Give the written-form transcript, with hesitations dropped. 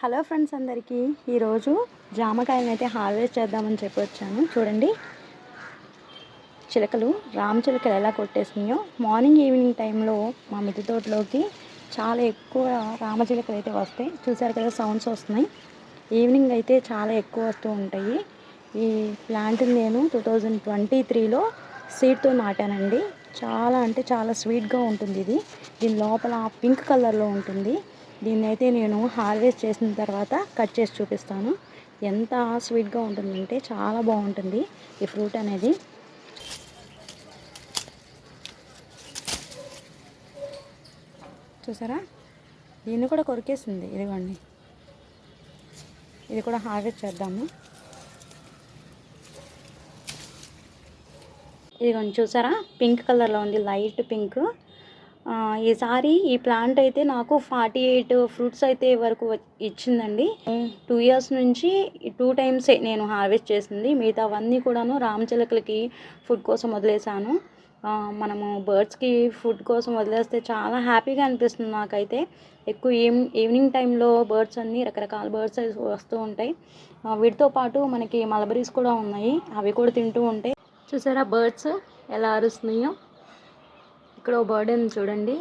Hello friends అందరికీ ఈరోజు జామకాయలను అయితే హార్వెస్ట్ చేద్దామని చెప్పి వచ్చాను. చూడండి చిలకలు రామచిలకలు ఎలా కొట్టేసినాయో. మార్నింగ్ ఈవినింగ్ టైంలో మా మిద్దె తోటలోకి చాలా ఎక్కువ రామచిలకలు అయితే వస్తాయి. చూసారు కదా సౌండ్స్ వస్తున్నాయి. ఈవినింగ్ అయితే చాలా ఎక్కువ వస్తూ ఉంటాయి. ఈ ప్లాంట్ని నేను 2023లో సీడ్తో నాటానండి. చాలా అంటే చాలా స్వీట్గా ఉంటుంది ఇది. దీని లోపల పింక్ కలర్లో ఉంటుంది. దీన్ని అయితే నేను హార్వెస్ట్ చేసిన తర్వాత కట్ చేసి చూపిస్తాను. ఎంత స్వీట్గా ఉంటుందంటే చాలా బాగుంటుంది ఈ ఫ్రూట్ అనేది. చూసారా, దీన్ని కూడా కొరికేసింది. ఇదిగోండి, ఇది కూడా హార్వెస్ట్ చేద్దాము. ఇదిగోండి చూసారా, పింక్ కలర్లో ఉంది, లైట్ పింక్. ఈసారి ఈ ప్లాంట్ అయితే నాకు 48 ఫ్రూట్స్ అయితే వరకు ఇచ్చిందండి. 2 ఇయర్స్ నుంచి 2 టైమ్సే నేను హార్వెస్ట్ చేసింది. మిగతావన్నీ కూడాను రామచిలకలకి ఫుడ్ కోసం వదిలేసాను. మనము బర్డ్స్కి ఫుడ్ కోసం వదిలేస్తే చాలా హ్యాపీగా అనిపిస్తుంది నాకైతే. ఎక్కువ ఈవినింగ్ టైంలో బర్డ్స్ అన్నీ రకరకాల బర్డ్స్ వస్తూ ఉంటాయి. వీటితో పాటు మనకి మలబరీస్ కూడా ఉన్నాయి, అవి కూడా తింటూ ఉంటాయి. చూసారా బర్డ్స్ ఎలా అరుస్తున్నాయో. ఇక్కడ ఓ బర్డ్ ఉంది చూడండి,